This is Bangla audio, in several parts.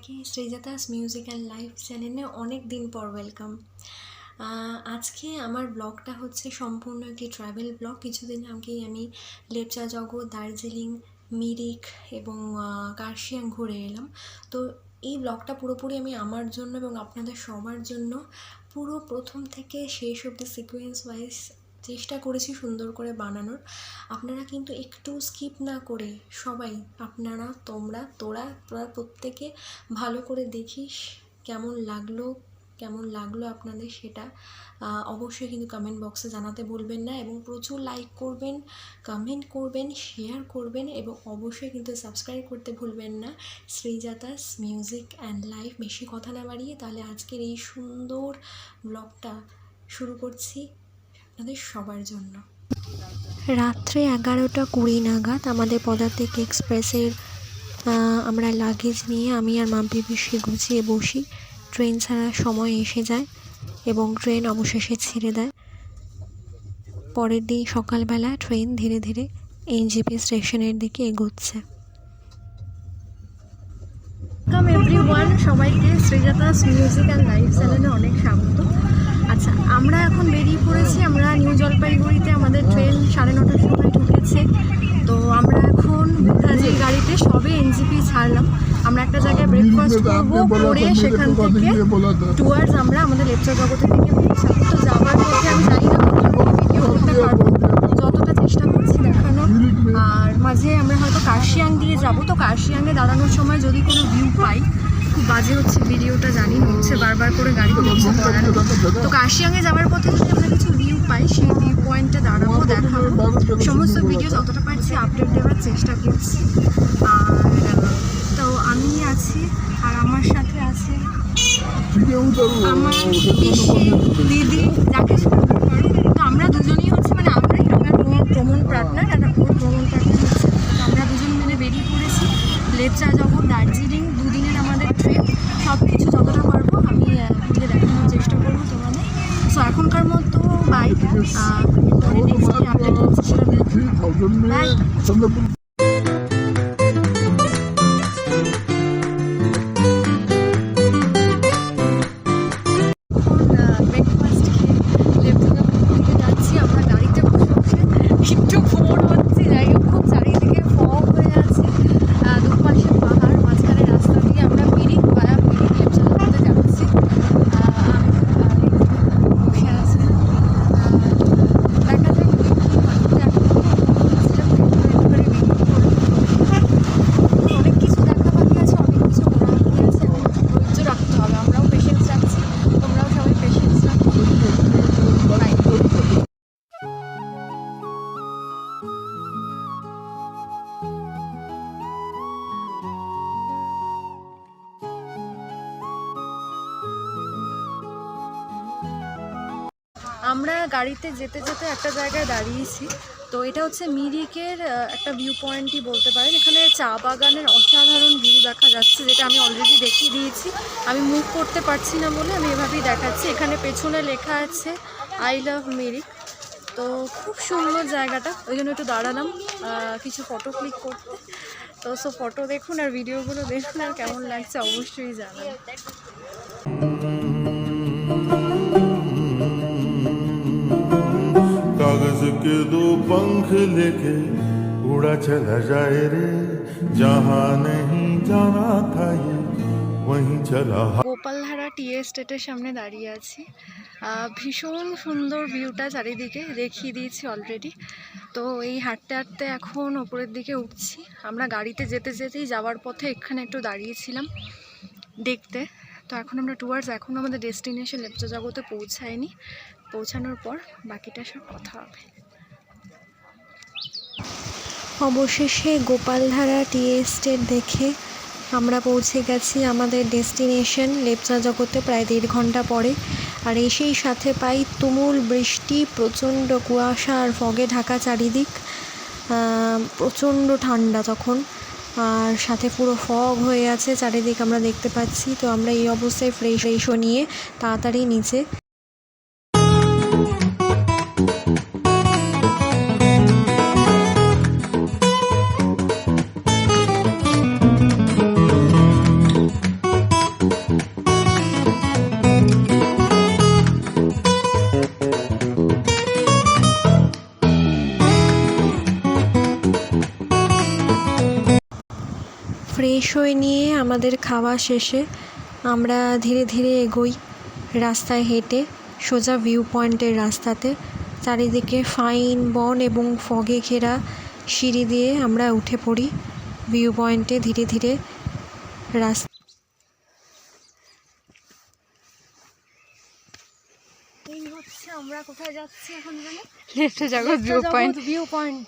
সবাইকে শ্রীজাতাস মিউজিক অ্যান্ড লাইফ চ্যানেলে অনেক দিন পর ওয়েলকাম। আজকে আমার ব্লগটা হচ্ছে সম্পূর্ণ একটি ট্রাভেল ব্লগ। কিছুদিন আগেই আমি লেপচাজগৎ, দার্জিলিং, মিরিক এবং কার্শিয়াং ঘুরে এলাম। তো এই ব্লগটা পুরোপুরি আমি আমার জন্য এবং আপনাদের সবার জন্য পুরো প্রথম থেকে শেষ অবধি সিকোয়েন্স ওয়াইজ চেষ্টা করেছি সুন্দর করে বানানোর। আপনারা কিন্তু একটু স্কিপ না করে সবাই তোরা প্রত্যেকে ভালো করে দেখিস কেমন লাগলো আপনাদের, সেটা অবশ্যই কিন্তু কমেন্ট বক্সে জানাতে ভুলবেন না এবং প্রচুর লাইক করবেন, কমেন্ট করবেন, শেয়ার করবেন এবং অবশ্যই কিন্তু সাবস্ক্রাইব করতে ভুলবেন না শ্রীজাতাস মিউজিক অ্যান্ড লাইফ। বেশি কথা না বাড়িয়ে তাহলে আজকের এই সুন্দর ব্লগটা শুরু করছি আপনাদের সবার জন্য। রাত্রে 11:20 নাগাদ আমাদের পদাতিক এক্সপ্রেসের আমরা লাগেজ নিয়ে আমি আর মাম্পি পিসি গুছিয়ে বসি। ট্রেন ছাড়ার সময় এসে যায় এবং ট্রেন অবশেষে ছেড়ে দেয়। পরের দিন সকালবেলা ট্রেন ধীরে ধীরে এনজেপি স্টেশনের দিকে এগোচ্ছে। ওয়েলকাম এভরিওয়ান, সবাইকে শ্রীজাতাস মিউজিক অ্যান্ড লাইফ চ্যানেলে অনেক স্বাগত। আচ্ছা, আমরা এখন বেরিয়ে পড়েছি। আমরা নিউ জলপাইগুড়িতে আমাদের ট্রেন 9:30টার সময় ঢুকেছে। তো আমরা এখন বুধাজির গাড়িতে সবে এনজিপি ছাড়লাম। আমরা একটা জায়গায় ব্রেকফাস্ট করবো, করে সেখান থেকে টুয়ার্ডস আমরা আমাদের লেপচাজগতের দিকে পৌঁছাবো। তো যাওয়ার পথে আমি জানি না ভিডিও করতে পারবো, যতটা চেষ্টা করছি দেখানোর। আর মাঝে আমরা হয়তো কার্শিয়াং দিয়ে যাব। তো কার্শিয়াংয়ে দাঁড়ানোর সময় যদি কোনো ভিউ পাই, খুব বাজে হচ্ছে ভিডিওটা জানি, হচ্ছে বারবার করে গাড়িতে বসে দাঁড়ানো। তো কার্শিয়াংয়ে যাওয়ার পথে যদি আমরা কিছু ভিউ পাই, সেই ভিউ পয়েন্টে দাঁড়াবো, দেখাবো। সমস্ত ভিডিও যতটা পারছি আপডেট দেওয়ার চেষ্টা করছি। আর তো আমি আছি আর আমার সাথে আছে আমার পিসি, দিদি, যাকে শুনতে পারো। তো আমরা দুজনেই হচ্ছে আমার ভ্রমণ পার্টনার আর ওর ভ্রমণ পার্টনার হচ্ছে। তো আমরা দুজন মিলে বেরিয়ে পড়েছি লেপচাজগৎ, দার্জিলিং, দুদিনের আমাদের ট্রিপ। সব কিছু যতটা পারবো আমি ঘুরে দেখানোর চেষ্টা করবো তোমাদের। সো এখনকার মতো বাই, পরে নেক্সট আপডেট হচ্ছে সেটা বাই। আমরা গাড়িতে যেতে যেতে একটা জায়গায় দাঁড়িয়েছি। তো এটা হচ্ছে মিরিকের একটা ভিউ পয়েন্টই বলতে পারেন। এখানে চা বাগানের অসাধারণ ভিউ দেখা যাচ্ছে, যেটা আমি অলরেডি দেখিয়ে দিয়েছি। আমি মুভ করতে পারছি না বলে আমি এভাবেই দেখাচ্ছি। এখানে পেছনে লেখা আছে আই লাভ মিরিক। তো খুব সুন্দর জায়গাটা, ওই জন্য একটু দাঁড়ালাম কিছু ফটো ক্লিক করতে। তো ফটো দেখুন আর ভিডিওগুলো দেখুন, আর কেমন লাগছে অবশ্যই জানান। कागज के दो पंख लेके उड़ा चला जाए रे, जहाँ नहीं जाना था ये वहीं चला। গোপালধারা টি এস্টেটের সামনে দাঁড়িয়ে আছি। ভীষণ সুন্দর ভিউটা চারিদিকে দেখিয়ে দিয়েছি অলরেডি। তো এই হাঁটতে হাঁটতে এখন ওপরের দিকে উঠছি। আমরা গাড়িতে যেতে যেতেই যাওয়ার পথে এখানে একটু দাঁড়িয়েছিলাম দেখতে। তো এখন আমরা টুয়ার্ডস, এখন আমাদের ডেস্টিনেশন লেপচাজগতে পৌঁছায়নি। পৌঁছানোর পর বাকিটা সব কথা হবে। অবশেষে গোপালধারা টি এস্টেট দেখে আমরা পৌঁছে গেছি আমাদের ডেস্টিনেশন লেপচাজগতে প্রায় 1.5 ঘন্টা পরে। আর এসেই সাথে পাই তুমুল বৃষ্টি, প্রচণ্ড কুয়াশা আর ফগে ঢাকা চারিদিক, প্রচণ্ড ঠান্ডা তখন, আর সাথে পুরো ফগ হয়ে আছে চারিদিক আমরা দেখতে পাচ্ছি। তো আমরা এই অবস্থায় ফ্রেশও নিয়ে তাড়াতাড়ি নিচে ফ্রেশ হয়ে নিয়ে আমাদের খাওয়া শেষে আমরা ধীরে ধীরে এগোই রাস্তায় হেঁটে সোজা ভিউ পয়েন্টের রাস্তাতে। চারিদিকে ফাইন বন এবং ফগে ঘেরা সিঁড়ি দিয়ে আমরা উঠে পড়ি ভিউ পয়েন্টে ধীরে ধীরে রাস্তা। এই হচ্ছে আমরা কোথায় যাচ্ছি এখন জানো? লেপ্চাজাগত ভিউ পয়েন্ট।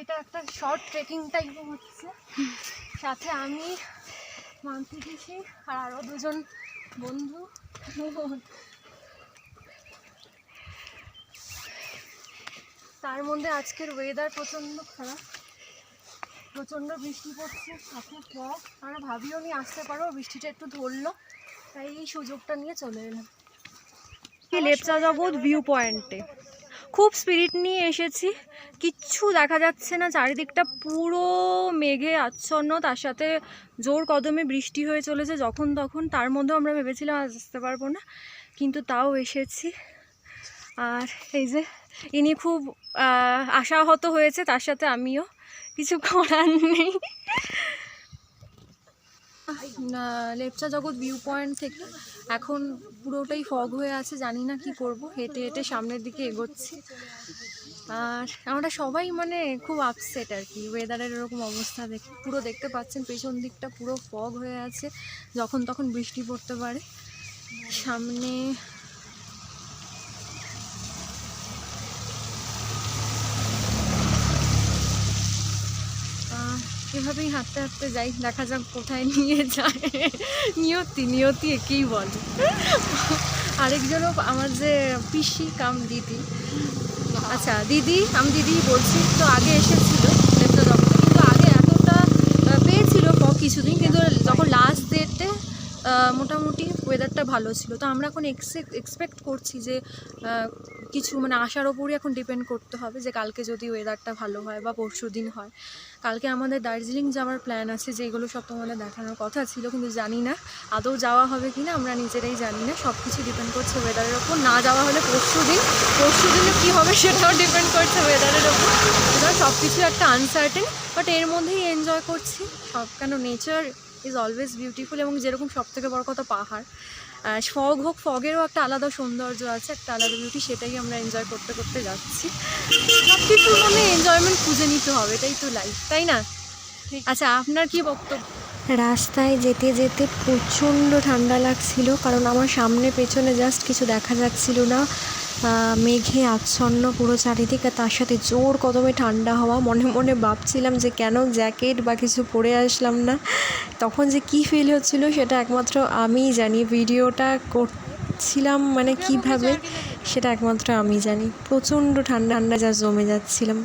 এটা একটা শর্ট ট্রেকিং টাইপ হচ্ছে, সাথে আমি মানসি পিসি আর আরও দুজন বন্ধু। তার মধ্যে আজকের ওয়েদার প্রচণ্ড খারাপ, প্রচণ্ড বৃষ্টি পড়ছে, সাথে ফগ। আমরা ভাবিও নি আসতে পারবো, বৃষ্টিটা একটু ধরলো, তাই এই সুযোগটা নিয়ে চলে এলাম লেপ্চাজাগত ভিউ পয়েন্টে। খুব স্পিরিট নিয়ে এসেছি, কিচ্ছু দেখা যাচ্ছে না, চারিদিকটা পুরো মেঘে আচ্ছন্ন, তার সাথে জোর কদমে বৃষ্টি হয়ে চলেছে যখন তখন। তার মধ্যেও আমরা ভেবেছিলাম আজ আসতে পারবো না, কিন্তু তাও এসেছি। আর এই যে ইনি খুব আশাহত হয়েছে, তার সাথে আমিও, কিছু করার নেই। লেপ্চাজাগত ভিউ পয়েন্ট থেকে এখন পুরোটাই ফগ হয়ে আছে, জানি না কি করব, হেঁটে হেঁটে সামনের দিকে এগোচ্ছি। আর আমরা সবাই মানে খুব আপসেট আর কি, ওয়েদারের এরকম অবস্থা দেখে। পুরো দেখতে পাচ্ছেন পেছন দিকটা পুরো ফগ হয়ে আছে, যখন তখন বৃষ্টি পড়তে পারে। সামনে এভাবেই হাঁটতে হাঁটতে যাই, দেখা যাক কোথায় নিয়ে যায়। নিয়তি একেই বলে। আরেকজনও আমার যে পিসি কাম দিদি, আচ্ছা দিদি, আমি দিদিই বলছি, তো আগে এসেছিল লেপ্চাজাগতে, কিন্তু আগে এতটা পেয়েছিল ফগ কিছুদিন, কিন্তু যখন লাস্ট ডেটে মোটামুটি ওয়েদারটা ভালো ছিল। তো আমরা এখন এক্সপেক্ট করছি যে কিছু মানে আশার ওপরই এখন ডিপেন্ড করতে হবে যে কালকে যদি ওয়েদারটা ভালো হয় বা পরশু দিন হয়। কালকে আমাদের দার্জিলিং যাওয়ার প্ল্যান আছে, যেগুলো সব তোমাদের দেখানোর কথা ছিল, কিন্তু জানি না আদৌ যাওয়া হবে কি না, আমরা নিজেরাই জানি না। সব কিছু ডিপেন্ড করছে ওয়েদারের ওপর। না যাওয়া হলে পরশু দিনে কী হবে সেটাও ডিপেন্ড করছে ওয়েদারের ওপর। এবার সব কিছু একটা আনসার্টেন, বাট এর মধ্যেই এনজয় করছি সব, কেন নেচার ইজ অলওয়েজ বিউটিফুল। এবং যেরকম সব থেকে বড় কথা পাহাড়, ফগ হোক, ফগেরও একটা আলাদা সৌন্দর্য আছে, একটা আলাদা বিউটি, সেটাই আমরা এনজয় করতে করতে যাচ্ছি। সব কিছুর মানে এনজয়মেন্ট খুঁজে নিতে হবে, এটাই তো লাইফ, তাই না? আচ্ছা, আপনার কি বক্তব্য? রাস্তায় যেতে যেতে প্রচণ্ড ঠান্ডা লাগছিল, কারণ আমার সামনে পেছনে জাস্ট কিছু দেখা যাচ্ছিল না, মেঘে আচ্ছন্ন পুরো চারিদিকে, তার সাথে জোর কদমে ঠান্ডা হওয়া। মনে মনে ভাবছিলাম যে কেন জ্যাকেট বা কিছু পরে আসলাম না। তখন যে কী ফিল হচ্ছিল সেটা একমাত্র আমিই জানি, ভিডিওটা করছিলাম মানে কিভাবে সেটা একমাত্র আমি জানি। প্রচণ্ড ঠান্ডা যা জমে যাচ্ছিলাম।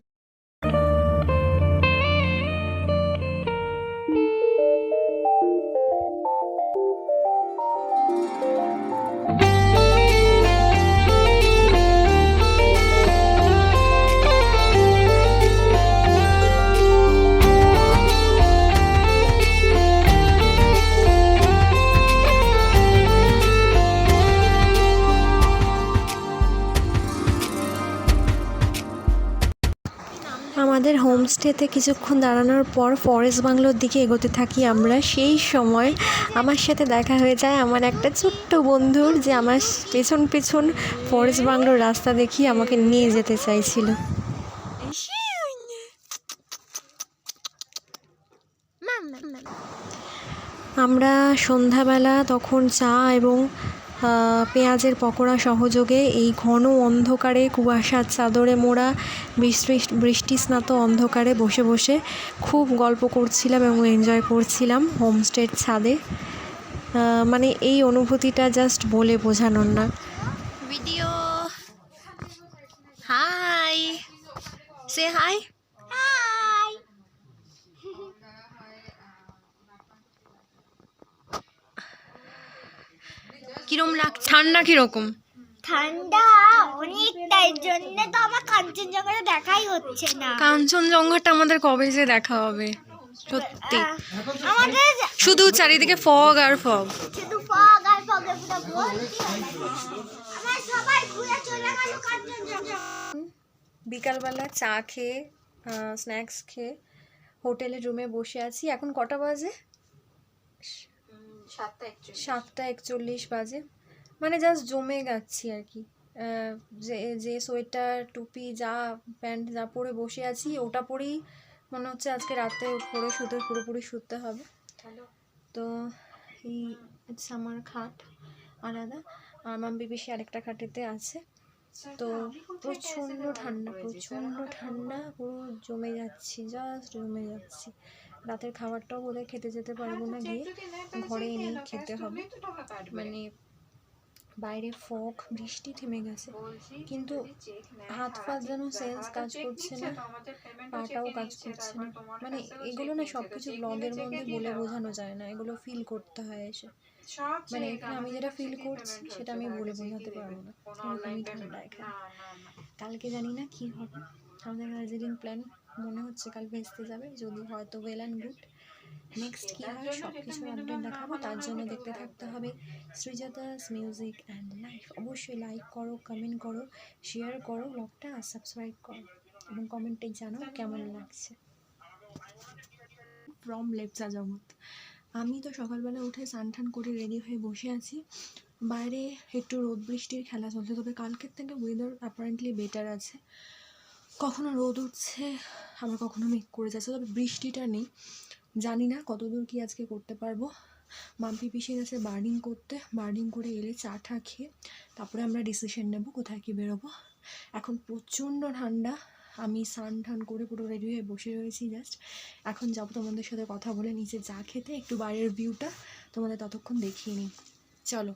আমাদের হোমস্টেতে কিছুক্ষণ দাঁড়ানোর পর ফরেস্ট বাংলোর দিকে এগোতে থাকি আমরা। সেই সময় আমার সাথে দেখা হয়ে যায় আমার একটা ছোট্ট বন্ধুর, যে আমার পেছন পেছন ফরেস্ট বাংলোর রাস্তা দেখিয়ে আমাকে নিয়ে যেতে চাইছিল। আমরা সন্ধ্যাবেলা তখন চা এবং পেঁয়াজের পকোড়া সহযোগে এই ঘন অন্ধকারে, কুয়াশার চাদরে মোড়া বৃষ্টিস্নাত অন্ধকারে বসে বসে খুব গল্প করছিলাম এবং এনজয় করছিলাম হোমস্টের ছাদে। মানে এই অনুভূতিটা জাস্ট বলে বোঝানোর না। ভিডিও হাই, সে হাই। কিরম লাগছে? ঠান্ডা কিরকম? ঠান্ডা অনেকটাই, জন্য তো আমার কাঞ্চনজঙ্ঘাটা দেখাই হচ্ছে না। কাঞ্চনজঙ্ঘাটা আমাদের কবে যে দেখা হবে সত্যি। আমাদের শুধু চারিদিকে ফগ আর ফগ, শুধু ফগ আর ফগে পুরো ভর্তি হয়ে গেছে। আমার সবাই ঘুরে চলে গেল কাঞ্চনজঙ্ঘা। বিকালবেলা চা খেয়ে স্ন্যাক্স খেয়ে হোটেলের রুমে বসে আছি। এখন কটা বাজে? 7:41 বাজে। মানে জাস্ট জমে যাচ্ছি আর কি। যে যে সোয়েটার টুপি যা প্যান্ট যা পরে বসে আছি ওটা পরেই মনে হচ্ছে আজকে রাতে পরে পুরোপুরি শুতে হবে। তো এই আমার খাট আলাদা, আর মাম্পি পিসি আরেকটা খাটেতে আছে। তো প্রচণ্ড ঠান্ডা, পুরো জমে যাচ্ছি, জাস্ট জমে যাচ্ছি। রাতের খাবারটাও বোধহয় খেতে যেতে পারবো না, গিয়ে ঘরে এনেই খেতে হবে। মানে বাইরে ফগ, বৃষ্টি থেমে গেছে, কিন্তু হাত ফাত যেন সেন্স কাজ করছে না, পাটাও কাজ করছে না। মানে এগুলো না সব কিছু ব্লগের মধ্যে বলে বোঝানো যায় না, এগুলো ফিল করতে হয় এসে। মানে এখানে আমি যেটা ফিল করছি সেটা আমি বলে বোঝাতে পারবো না, এরকমই ঠান্ডা এখানে। কালকে জানি না কি হবে, আমাদের দার্জিলিং প্ল্যান মনে হচ্ছে কাল ভেস্তে যাবে, যদি হয়তো ওয়েল অ্যান্ড গুড। নেক্সট কী হয় সব কিছু আপডেট দেখাবো, তার জন্য দেখতে থাকতে হবে শ্রীজাতাস মিউজিক অ্যান্ড লাইফ। অবশ্যই লাইক করো, কমেন্ট করো, শেয়ার করো ব্লগটা, আর সাবস্ক্রাইব করো, এবং কমেন্টে জানাও কেমন লাগছে। ফ্রম লেপচাজগৎ। আমি তো সকালবেলা উঠে স্নান টান করে রেডি হয়ে বসে আছি। বাইরে একটু রোদ বৃষ্টির খেলা চলছে, তবে কালকের থেকে ওয়েদার অ্যাপারেন্টলি বেটার আছে। কখনো রোদ উঠছে, আবার কখনো মেঘ করে যাচ্ছে, তবে বৃষ্টিটা নেই। জানি না কতদূর কি আজকে করতে পারবো। মাম্পি পিসে গেছে বার্ডিং করে এলে চা টা খেয়ে তারপরে আমরা ডিসিশন নেব কোথায় কি বেরোবো। এখন প্রচণ্ড ঠান্ডা, আমি স্নান টান করে পুরো রেডি হয়ে বসে রয়েছি জাস্ট। এখন যাবো তোমাদের সাথে কথা বলে নিচে চা খেতে, একটু বাইরের ভিউটা তোমাদের ততক্ষণ দেখিয়ে নিই, চলো।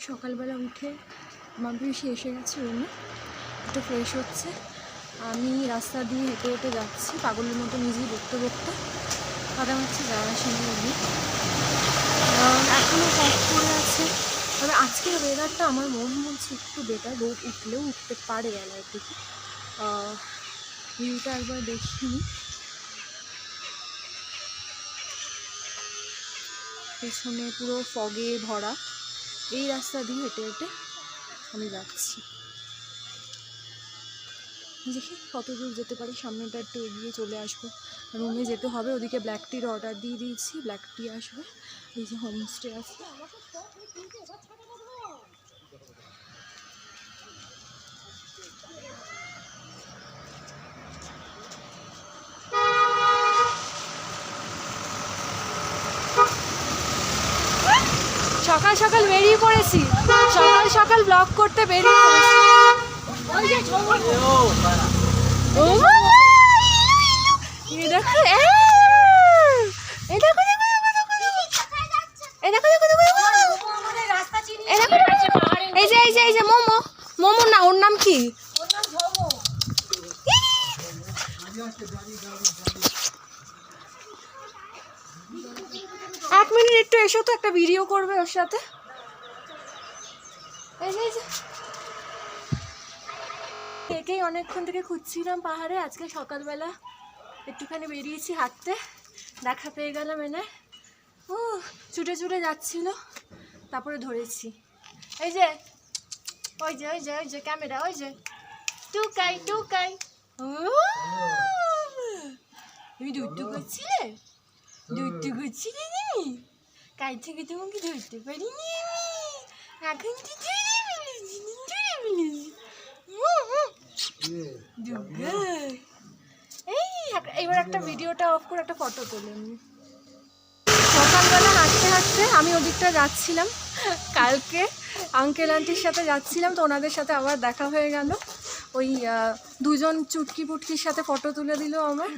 সকালবেলা উঠে মাম্পি পিসি এসে গেছে রুমে, একটু ফ্রেশ হচ্ছে। আমি রাস্তা দিয়ে হেঁটে হেঁটে যাচ্ছি পাগলের মতো, নিজেই বকতে কাদা মারছি, যাওয়া আসেনি অবধি, এখনও কষ্ট করে আছে। তবে আজকের ওয়েদারটা আমার মনে হচ্ছে একটু বেটার, রোদ উঠলেও উঠতে পারে বেলার দিকে। ভিউটা একবার দেখিনি, পেছনে পুরো ফগে ভরা। এই রাস্তা দিয়ে হেঁটে হেঁটে আমি যাচ্ছি, দেখি কত দূর যেতে পারি। সামনেটা একটু এগিয়ে চলে আসবো, রুমে যেতে হবে। ওদিকে ব্ল্যাক টির অর্ডার দিয়ে দিয়েছি, ব্ল্যাক টি আসবে। এই যে হোমস্টে আছে, সকাল সকাল বেরিয়ে পড়েছি, সকাল ব্লগ করতে বেরিয়ে পড়েছি। এই যে মোমো না, ওর নাম কি? এক মিনিট একটু এসো তো, একটা ভিডিও করবে ওর সাথে। একেই অনেকক্ষণ থেকে খুঁজছিলাম পাহাড়ে, আজকে সকালবেলা একটুখানি বেরিয়েছি হাঁটতে, দেখা পেয়ে গেলাম এনে। ও ছুটে যাচ্ছিল, তারপরে ধরেছি। এই যে ওই যে ক্যামেরা, ওই যে টুকাই তুমি দুধ করছিলে কাল থেকে তোমাকে ধরতে পারিনি আমি, এখন কি ধরে এইবার একটা ভিডিওটা অফ করে একটা ফটো তুলে। সকালবেলা হাঁটতে আমি ওদিকটা যাচ্ছিলাম, কালকে আঙ্কেল আন্টির সাথে যাচ্ছিলাম, তো ওনাদের সাথে আবার দেখা হয়ে গেল। ওই দুজন চুটকি পুটকির সাথে ফটো তুলে দিল আমার।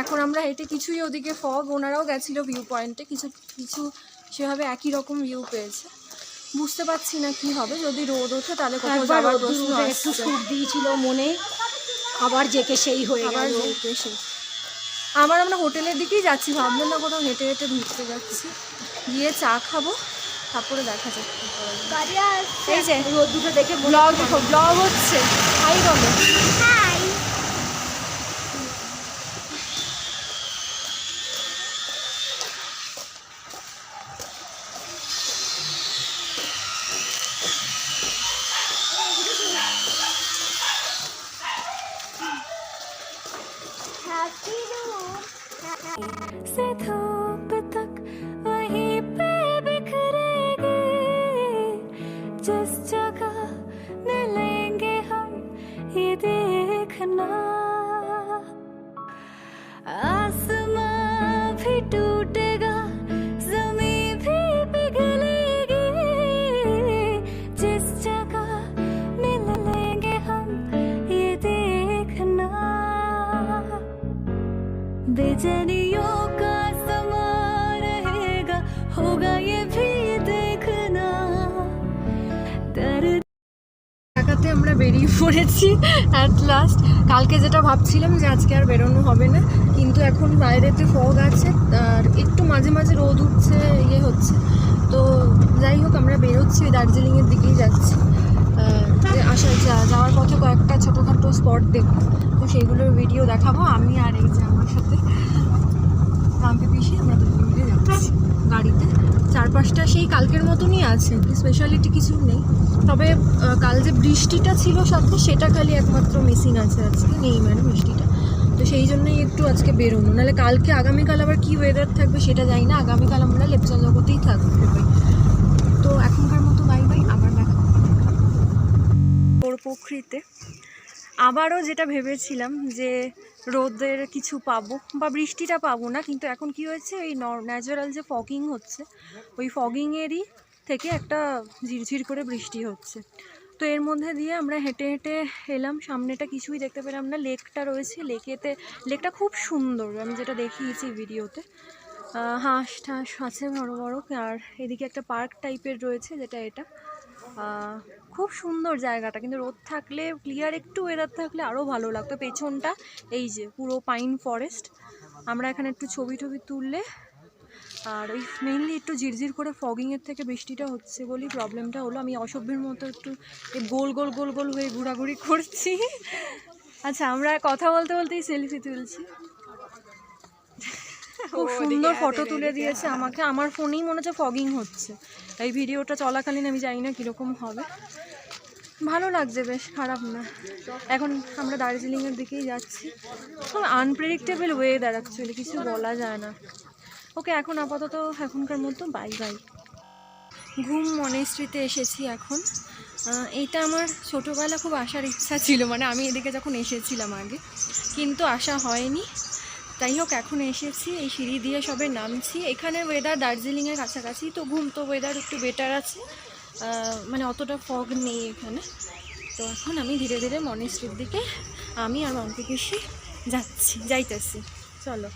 এখন আমরা হেঁটে কিছুই, ওদিকে ফগ, ওনারাও গেছিল ভিউ পয়েন্টে, কিছু সেভাবে একই রকম ভিউ পেয়েছে। বুঝতে পারছি না কি হবে, যদি রোদ ওঠে তাহলে কোথাও যাওয়ার প্রশ্ন আসছে। একটু সুখ দিয়েছিল মনে, আবার জেকে সেই হয়ে গেল। আমরা হোটেলের দিকেই যাচ্ছি, ভাবলাম না কোথাও হেঁটে ঘুরতে যাচ্ছি, গিয়ে চা খাবো, তারপরে দেখা যাক কি করা যায়। গাড়ি আসছে। এই যে রোদ্দুরটা দেখে ব্লগ হচ্ছে। হাই বলো। হাই। Happy room. से धूप तक वहीं पे बिखरेगी, जिस जगह मिलेंगे हम ये देखना, आसमां भी टूटेगा, ज़मीं भी पिघलेगी, जिस जगह मिलेंगे हम ये देखना, बेचैनियों का समा रहेगा, होगा ये भी देखना, दर्द ঢাকাতে আমরা বেরিয়ে পড়েছি অ্যাট লাস্ট। কালকে যেটা ভাবছিলাম যে আজকে আর বেরোনো হবে না, কিন্তু এখন বাইরেতে ফগ আছে আর একটু মাঝে মাঝে রোদ উঠছে, হচ্ছে। তো যাই হোক, আমরা বেরোচ্ছি, ওই দার্জিলিংয়ের দিকেই যাচ্ছি। যাওয়ার পথে কয়েকটা ছোটোখাটো স্পট দেখবো, তো সেইগুলোর ভিডিও দেখাবো আমি আর এই যে আমার সাথে রামপি পিসি। আমরা দুজন মিলে যাচ্ছি গাড়িতে। চারপাশটা সেই কালকের মতনই আছে, স্পেশালিটি কিছু নেই। তবে কাল যে বৃষ্টিটা ছিল সাথে, সেটা খালি একমাত্র মিসিং আছে, আজকে নেই মানে বৃষ্টিটা। তো সেই জন্যই একটু আজকে বেরোনো, নাহলে কালকে আগামীকাল আবার কী ওয়েদার থাকবে সেটা জানি না। আগামীকাল আমরা লেপচাজগতেই থাকবো। তো এখনকার মতো বাই বাই, আবার দেখা পুকুরিতে। আবারও যেটা ভেবেছিলাম যে রোদের কিছু পাবো বা বৃষ্টিটা পাবো না, কিন্তু এখন কি হয়েছে, ওই ন্যাচারাল যে ফগিং হচ্ছে, ওই ফগিংয়েরই থেকে একটা ঝিরঝির করে বৃষ্টি হচ্ছে। তো এর মধ্যে দিয়ে আমরা হেঁটে হেঁটে এলাম, সামনেটা কিছুই দেখতে পেলাম না। লেকটা রয়েছে, লেকটা খুব সুন্দর, আমি যেটা দেখিয়েছি ভিডিওতে। হাঁস ঠাস আছে বড় বড়, আর এদিকে একটা পার্ক টাইপের রয়েছে, যেটা এটা খুব সুন্দর জায়গাটা। কিন্তু রোদ থাকলে, ক্লিয়ার একটু ওয়েদার থাকলে আরও ভালো লাগতো। পেছনটা এই যে পুরো পাইন ফরেস্ট। আমরা এখানে একটু ছবি তুললে, আর ওই মেইনলি একটু ঝিরঝির করে ফগিংয়ের থেকে বৃষ্টিটা হচ্ছে বলেই প্রবলেমটা হলো। আমি অসভ্যের মতো একটু গোল গোল গোল গোল হয়ে ঘোরাঘুরি করছি। আচ্ছা, আমরা কথা বলতে বলতেই সেলফি তুলছি। খুব সুন্দর ফটো তুলে দিয়েছে আমাকে। আমার ফোনেই মনে হচ্ছে ফগিং হচ্ছে। এই ভিডিওটা চলাকালীন আমি জানি না কীরকম হবে। ভালো লাগছে, বেশ খারাপ না। এখন আমরা দার্জিলিংয়ের দিকেই যাচ্ছি। খুব আনপ্রেডিক্টেবল ওয়েদার, অ্যাকচুয়ালি কিছু বলা যায় না। ওকে, এখন আপাতত এখনকার মতো বাই বাই। ঘুম মনেস্ট্রিতে এসেছি এখন। এইটা আমার ছোটোবেলা খুব আসার ইচ্ছা ছিল, মানে আমি এদিকে যখন এসেছিলাম আগে, কিন্তু আসা হয়নি। যাই হোক, এখন এসেছি, এই সিঁড়ি দিয়ে সবে নামছি। এখানে ওয়েদার দার্জিলিংয়ের কাছাকাছি, তো ওয়েদার একটু বেটার আছে, মানে অতটা ফগ নেই এখানে। তো এখন আমি ধীরে ধীরে মনেস্ট্রির দিকে আমি আর মাম্পি পিসি যাইতেছি। চলো।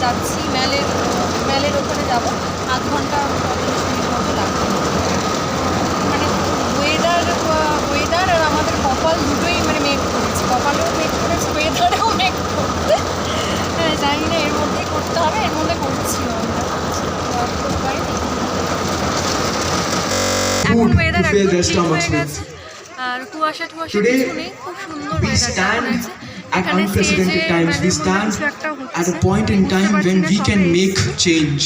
যাচ্ছি ম্যালের ওখানে যাব, আধ ঘন্টা 45 মিনিট মতো লাগবে। মানে ওয়েদার আর আমাদের কপাল দুটোই মানে মেঘ করেছে, কপালেও মেঘ করেছে, ওয়েদারেও মেঘ করতে। হ্যাঁ, জানি না এর মধ্যেই করতে হবে, এর মধ্যে করছিও আমরা। এখন ওয়েদার একদম চেঞ্জ হয়ে গেছে, আর কুয়াশা কিছু নেই, খুব সুন্দর ওয়েদার আছে। At unprecedented times, we stand at a point in time when we can make change.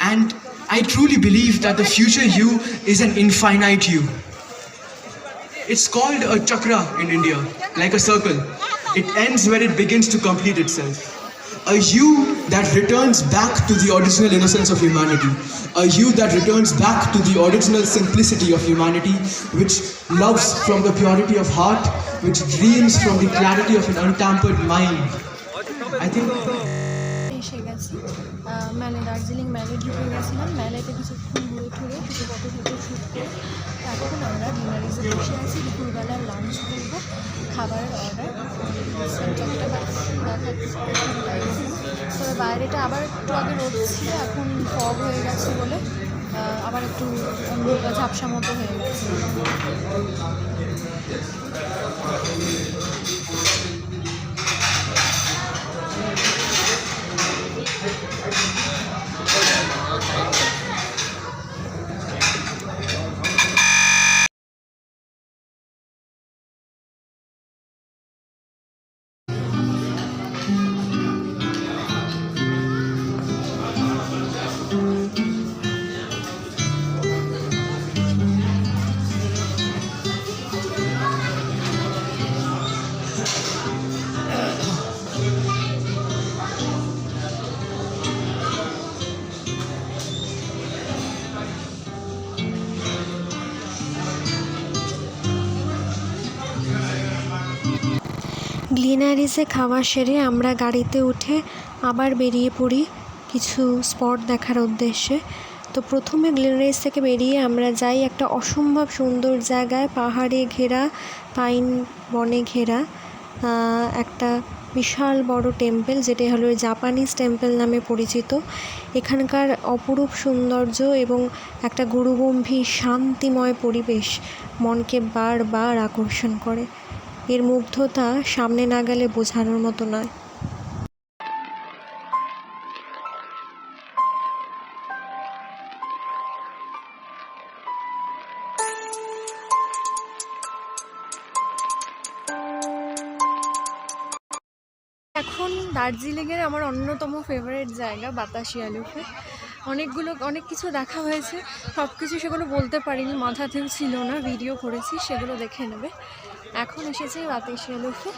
And I truly believe that the future you is an infinite you. It's called a chakra in India, like a circle. It ends where it begins to complete itself. A you that returns back to the original innocence of humanity. A you that returns back to the original simplicity of humanity, which loves from the purity of heart, which dreams from the clarity of an untampered mind. I think এসে গেছি ম্যালে, দার্জিলিং ম্যালে ঢুকে গেছিলাম। ম্যালেতে কিছুক্ষণ ঘুরে টুরে কিছু ফটো শ্যুট করে এখন আমরা ডিনারিজে বসে আছি। দুপুরবেলার লাঞ্চ করবো, খাবারের অর্ডার তবে বাইরেটা আবার একটু আগে রোদ ছিল, এখন ফগ হয়ে গেছে বলে আবার একটু ঝাপসা মতো হয়ে গেছে। গ্লিনারিসে খাওয়া সেরে আমরা গাড়িতে উঠে আবার বেরিয়ে পড়ি কিছু স্পট দেখার উদ্দেশ্যে। তো প্রথমে গ্লিনারিস থেকে বেরিয়ে আমরা যাই একটা অসম্ভব সুন্দর জায়গায়, পাহাড়ে ঘেরা, পাইন বনে ঘেরা একটা বিশাল বড় টেম্পল, যেটা হলো জাপানিজ টেম্পল নামে পরিচিত। এখানকার অপরূপ সৌন্দর্য এবং একটা গুরুগম্ভীর শান্তিময় পরিবেশ মনকে বারবার আকর্ষণ করে। এর মুগ্ধতা সামনে না গেলে বোঝানোর মতো নয়। এখন দার্জিলিংয়ের আমার অন্যতম ফেভারিট জায়গা বাতাসিয়া লুপে। অনেক কিছু দেখা হয়েছে, সব কিছু সেগুলো বলতে পারিনি, মাথাতেও ছিল না, ভিডিও করেছি, সেগুলো দেখে নেবে। এখন এসেছি বাতাসিয়া লুপে।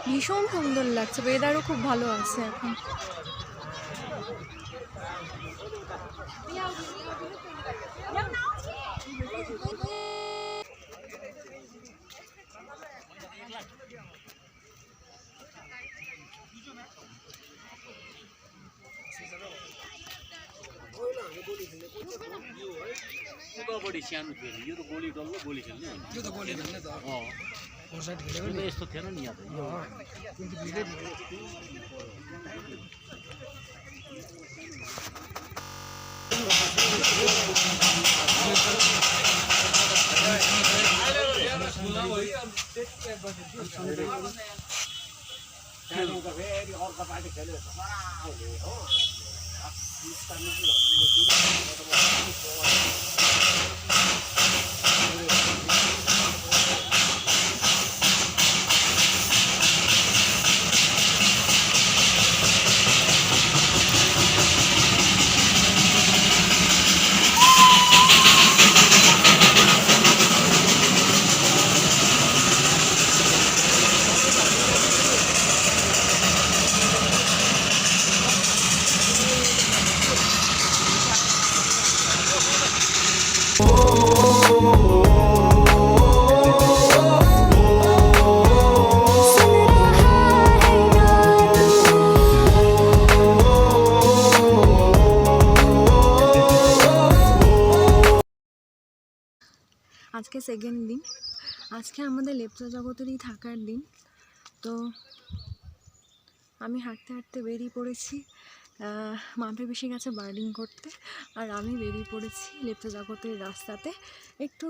ভীষণ সুন্দর লাগছে, ওয়েদারও খুব ভালো আছে এখন। बढी सानो थियो यो त गोली डल्लो गोली खेल्ने हो यो त गोली खेल्ने त यस्तो थिएन नि यहाँ আজকে সেকেন্ড দিন, আজকে আমাদের লেপচা জগতেরই থাকার দিন, তো আমি হাঁটতে হাঁটতে বেরিয়ে পড়েছি মাম্পি পিসি গেছে বার্ডিং করতে, আর আমি বেরিয়ে পড়েছি লেপচা জগতের রাস্তাতে একটু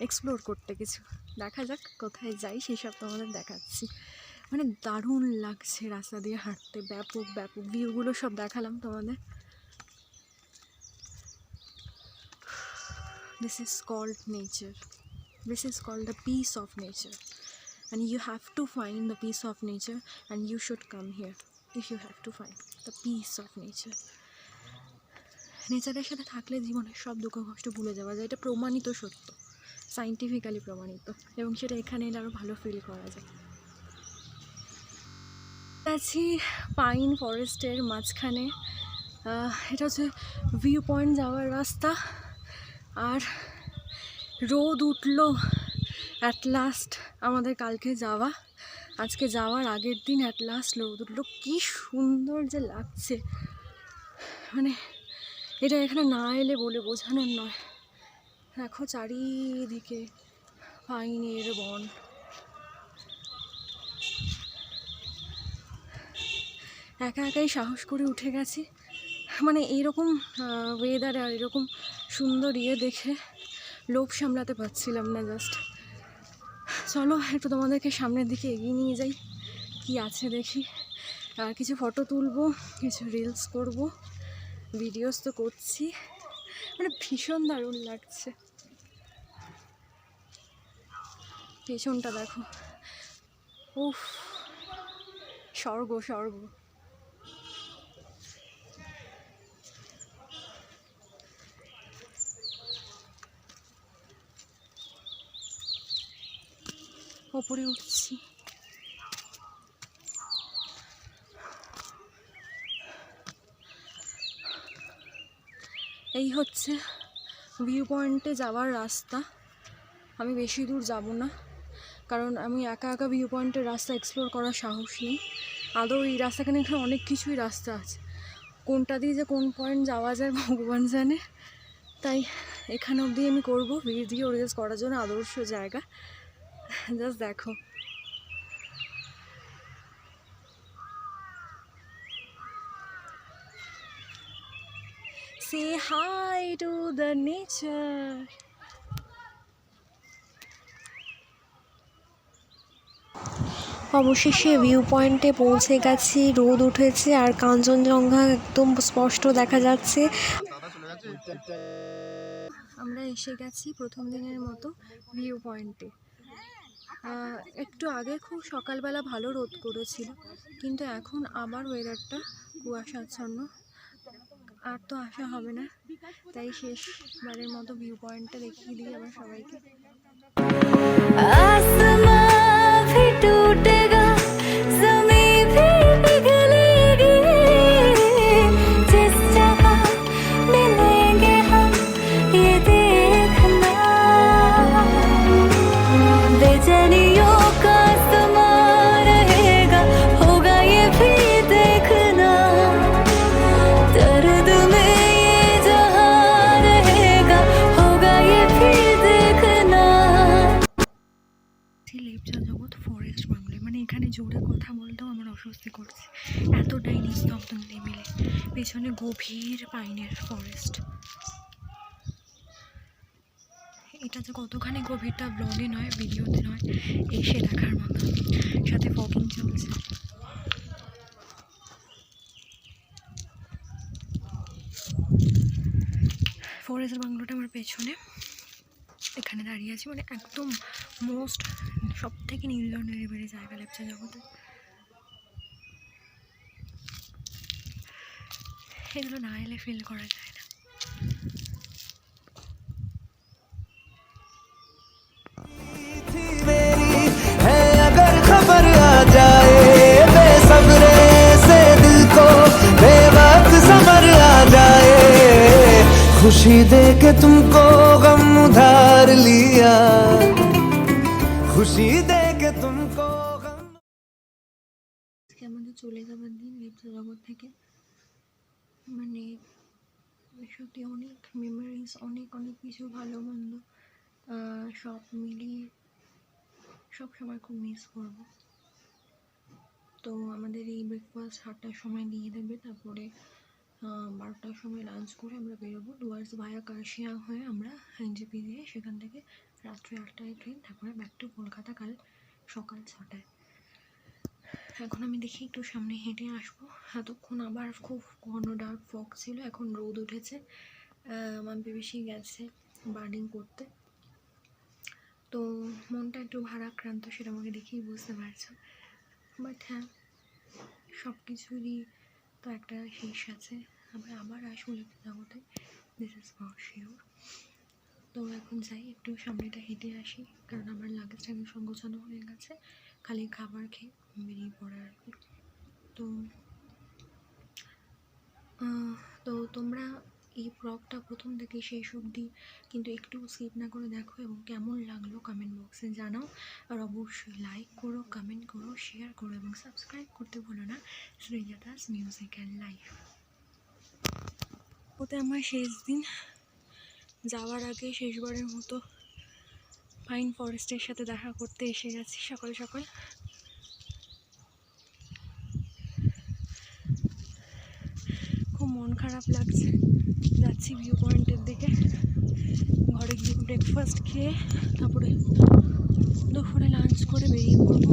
এক্সপ্লোর করতে। কিছু দেখা যাক কোথায় যাই, সেই সব তোমাদের দেখাচ্ছি। মানে দারুণ লাগছে রাস্তা দিয়ে হাঁটতে, ব্যাপক ব্যাপক ভিউগুলো সব দেখালাম তোমাদের। This is called nature. This is called the peace of nature. And you have to find the peace of nature, and you should come here if you have to find the peace of nature. নেচারের সাথে থাকলে জীবনের সব দুঃখ কষ্ট ভুলে যাওয়া যায়, এটা প্রমাণিত সত্য, সাইন্টিফিক্যালি প্রমাণিত, এবং সেটা এখানে এলে আরও ভালো ফিল করা যায়। আছি পাইন ফরেস্টের মাঝখানে, এটা হচ্ছে ভিউ পয়েন্ট যাওয়ার রাস্তা। আর রোদ উঠলো অ্যাট লাস্ট, আমাদের কালকে যাওয়া, আজকে যাওয়ার আগের দিন অ্যাট লাস্ট রোদ উঠলো। কী সুন্দর যে লাগছে, মানে এটা এখানে না এলে বলে বোঝানোর নয়। দেখো চারিদিকে পাইনের বন, একা একাই সাহস করে উঠে গেছি। মানে এইরকম ওয়েদারে আর এরকম সুন্দর দেখে লোভ সামলাতে পারছিলাম না। জাস্ট চলো একটু তোমাদেরকে সামনের দিকে এগিয়ে নিয়ে যাই, কি আছে দেখি। আর কিছু ফটো তুলবো, কিছু রিলস করব, ভিডিওস তো করছি। মানে ভীষণ দারুণ লাগছে। পেছনটা দেখো, উফ, স্বর্গ স্বর্গ। ওপরে উঠছি, এই হচ্ছে ভিউ পয়েন্টে যাওয়ার রাস্তা। আমি বেশি দূর যাব না, কারণ আমি একা একা ভিউ পয়েন্টের রাস্তা এক্সপ্লোর করার সাহস নেই। আদৌ এই রাস্তাখানে এখানে অনেক কিছুই রাস্তা আছে, কোনটা দিয়ে যে কোন পয়েন্ট যাওয়া যায় ভগবান জানে। তাই এখানে অবধি আমি করবো ভিডিও রিলস করার জন্য আদর্শ জায়গা। জাস্ট দেখো, say hi to the nature. অবশেষে ভিউ পয়েন্টে পৌঁছে গেছি, রোদ উঠেছে আর কাঞ্চনজঙ্ঘা একদম স্পষ্ট দেখা যাচ্ছে। আমরা এসে গেছি প্রথম দিনের মতো ভিউ পয়েন্টে। একটু আগে খুব সকালবেলা ভালো রোদ করেছিল, কিন্তু এখন আবার ওয়েদারটা কুয়াশাচ্ছন্ন, আর তো আসা হবে না। তাই শেষবারের মতো ভিউ পয়েন্টটা দেখিয়ে দিই আবার সবাইকে। आसमां भी टूटेगा, ज़मीं भी पिघलेगी, जिस जगह मिलेंगे हम ये देखना, बेचैनियों का समा रहेगा, होगा ये भी देखना, दर्द में ये जहां रहेगा, होगा ये भी देखना। লেপচা জগৎ ফরেস্ট বাংলায়, মানে এখানে জোরে কথা বলতেও আমার অস্বস্তি করছে, এতটাই নিস্তব্ধ নিরিবিলি। পেছনে গভীর পাইনের ফরেস্ট। এটা যে কতখানি গভীরটা ব্লগে নয়, ভিডিওতে নয়, এসে দেখার মতো। সাথে ফকিং চলছে। ফরেস্ট বাংলোটা আমার পেছনে, এখানে দাঁড়িয়ে আছি, মানে একদম মোস্ট সব থেকে নির্জন নিরিবিলি জায়গা লেপচা জগতে। এগুলো না এলে ফিল করা যায় না। अगर खबर आ जाए बेसब्रे से दिल को बेवक्त समर आ जाए, खुशी दे के तुमको गम उधार लिया, खुशी दे के तुमको गम। আজকে আমাদের চলে যাবার দিন লেপচা জগৎ থেকে। মানে সত্যি অনেক মেমোরিজ, অনেক অনেক কিছু ভালো মন্দ সব মিলিয়ে সব সময় খুব মিস করবো। তো আমাদের এই ব্রেকফাস্ট 8টার সময় দিয়ে দেবে, তারপরে 12টার সময় লাঞ্চ করে আমরা বেরোবো ডুয়ার্স ভায়া কার্শিয়াং হয়ে আমরা এনজেপি দিয়ে, সেখান থেকে রাত্রে 8টায় ট্রেন, তারপরে ব্যাক টু কলকাতা কাল সকাল 6টায়। এখন আমি দেখি একটু সামনে হেঁটে আসবো। এতক্ষণ আবার খুব ঘন ডার্ক ফগ ছিল, এখন রোদ উঠেছে। মাম্পি বেশি গেছে বার্ডিং করতে, তো মনটা একটু ভারাক্রান্ত, সেটা আমাকে দেখেই বুঝতে পারছো। বাট হ্যাঁ, সব কিছুরই তো একটা শেষ আছে। আমরা আবার আসবো লেপ্চাজাগতে, দিস ইজ ফর শিওর। তো এখন যাই, একটু সামনেটা হেঁটে আসি, কারণ আমার লাগেজটা আমি সব গোছানো হয়ে গেছে, খালি খাবার খেয়ে বেরিয়ে পড়া আর কি। তো তোমরা এই ব্লগটা প্রথম থেকে শেষ অবধি কিন্তু একটু স্কিপ না করে দেখো, এবং কেমন লাগলো কমেন্ট বক্সে জানাও। আর অবশ্যই লাইক করো, কমেন্ট করো, শেয়ার করো এবং সাবস্ক্রাইব করতে ভুলো না শ্রীজাতাস মিউজিক অ্যান্ড লাইফ। ওতে আমার শেষ দিন, যাওয়ার আগে শেষবারের মতো পাইন ফরেস্টের সাথে দেখা করতে এসে গেছি সকাল সকাল। খুব মন খারাপ লাগছে, যাচ্ছি ভিউ পয়েন্টের দিকে। ঘরে গিয়ে ব্রেকফাস্ট খেয়ে তারপরে দুপুরে লাঞ্চ করে বেরিয়ে পড়বো।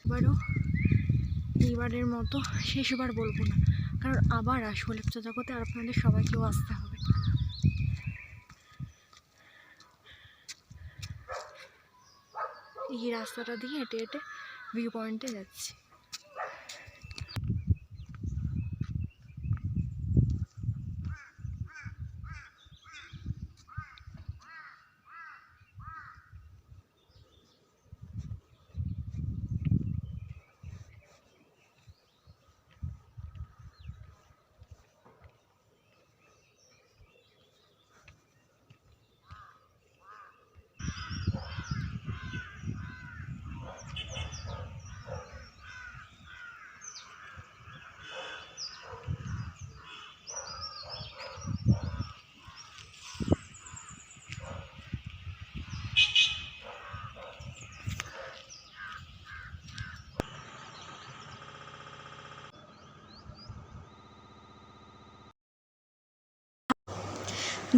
এবারও এইবারের মতো শেষবার বলবো না, কারণ আবার আসবো লেপ্চাজাগতে, আর আপনাদের সবাইকেও আসতে হবে। এই রাস্তাটা দিয়ে হেঁটে হেঁটে ভিউ পয়েন্টে যাচ্ছি।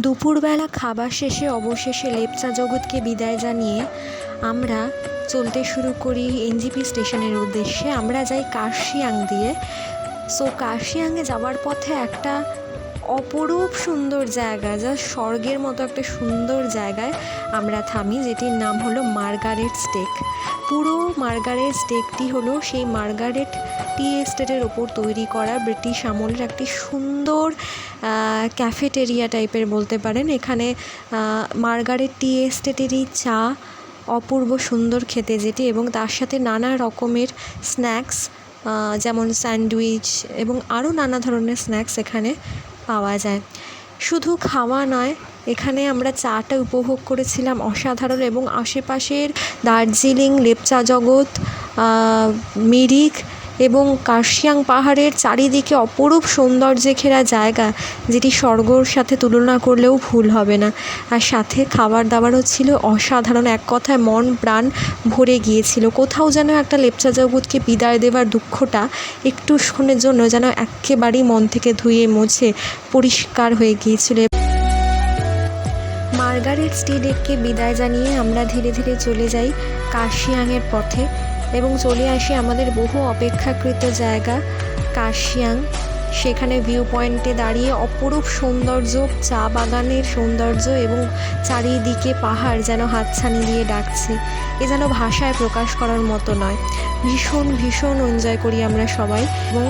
দুপুরবেলা খাবার শেষে অবশেষে লেপ্চাজগৎকে বিদায় জানিয়ে আমরা চলতে শুরু করি এনজেপি স্টেশনের উদ্দেশ্যে। আমরা যাই কার্শিয়াং দিয়ে। সো কার্শিয়াংয়ে যাওয়ার পথে একটা অপরূপ সুন্দর জায়গা, যা স্বর্গের মতো একটা সুন্দর জায়গায় আমরা থামি, যেটির নাম হলো মার্গারেট স্টেক। পুরো মার্গারেট স্টেকটি হলো সেই মার্গারেট টি এস্টেটের ওপর তৈরি করা ব্রিটিশ আমলের একটি সুন্দর ক্যাফেটেরিয়া টাইপের বলতে পারেন। এখানে মার্গারেট টি এস্টেটেরই চা অপূর্ব সুন্দর খেতে যেটি, এবং তার সাথে নানা রকমের স্ন্যাক্স যেমন স্যান্ডউইচ এবং আরও নানা ধরনের স্ন্যাক্স এখানে পাওয়া যায়। শুধু খাওয়া নয়, এখানে আমরা চাটা উপভোগ করেছিলাম অসাধারণ, এবং আশেপাশের দার্জিলিং, লেপচাজগৎ, মিরিক এবং কার্শিয়াং পাহাড়ের চারিদিকে অপরূপ সৌন্দর্যে ঘেরা জায়গা, যেটি স্বর্গর সাথে তুলনা করলেও ভুল হবে না। আর সাথে খাবার দাবারও ছিল অসাধারণ, এক কথায় মন প্রাণ ভরে গিয়েছিল। কোথাও যেন একটা লেপচাজগৎকে বিদায় দেওয়ার দুঃখটা একটুক্ষণের জন্য যেন একেবারেই মন থেকে ধুয়ে মুছে পরিষ্কার হয়ে গিয়েছিল। মার্গারেট স্টেককে বিদায় জানিয়ে আমরা ধীরে ধীরে চলে যাই কার্শিয়াংয়ের পথে এবং চলে আসি আমাদের বহু অপেক্ষাকৃত জায়গা কার্শিয়াং। সেখানে ভিউ পয়েন্টে দাঁড়িয়ে অপরূপ সৌন্দর্য, চা বাগানের সৌন্দর্য এবং চারিদিকে পাহাড় যেন হাতছানি দিয়ে ডাকছে। এ যেন ভাষায় প্রকাশ করার মতো নয়। ভীষণ ভীষণ এনজয় করি আমরা সবাই, এবং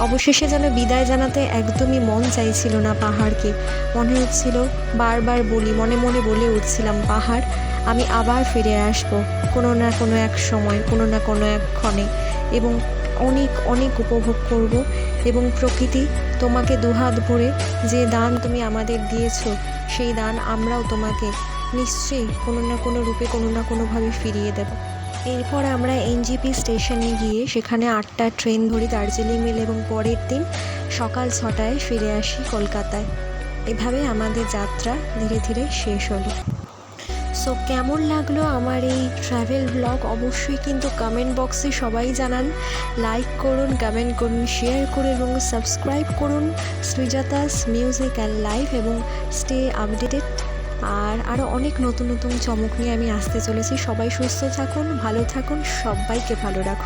অবশেষে যেন বিদায় জানাতে একদমই মন চাইছিল না পাহাড়কে। মনে হচ্ছিল, বারবার বলি, মনে মনে বলে উঠছিলাম, পাহাড় আমি আবার ফিরে আসবো কোনো না কোনো এক সময়, কোনো না কোনো এক ক্ষণে। এবং অনেক অনেক উপভোগ করব এবং প্রকৃতি তোমাকে দুহাত ভরে যে দান তুমি আমাদের দিয়েছো সেই দান আমরাও তোমাকে নিশ্চয়ই কোনো না কোনো রূপে কোনো না কোনোভাবে ফিরিয়ে দেব। এরপর আমরা এনজিপি স্টেশনে গিয়ে সেখানে 8টার ট্রেন ধরি দার্জিলিং মেল এবং পরের দিন সকাল 6টায় ফিরে আসি কলকাতায়। এভাবে আমাদের যাত্রা ধীরে ধীরে শেষ হলো। সো কেমন লাগলো আমার এই ট্রাভেল ব্লগ অবশ্যই কিন্তু কমেন্ট বক্সে সবাই জানান। লাইক করুন, কমেন্ট করুন, শেয়ার করুন এবং সাবস্ক্রাইব করুন সৃজাতাস মিউজিক অ্যান্ড লাইভ এবং স্টে আপডেটেড। আর আরও অনেক নতুন নতুন চমক নিয়ে আমি আসতে চলেছি। সবাই সুস্থ থাকুন, ভালো থাকুন, সবাইকে ভালো রাখুন।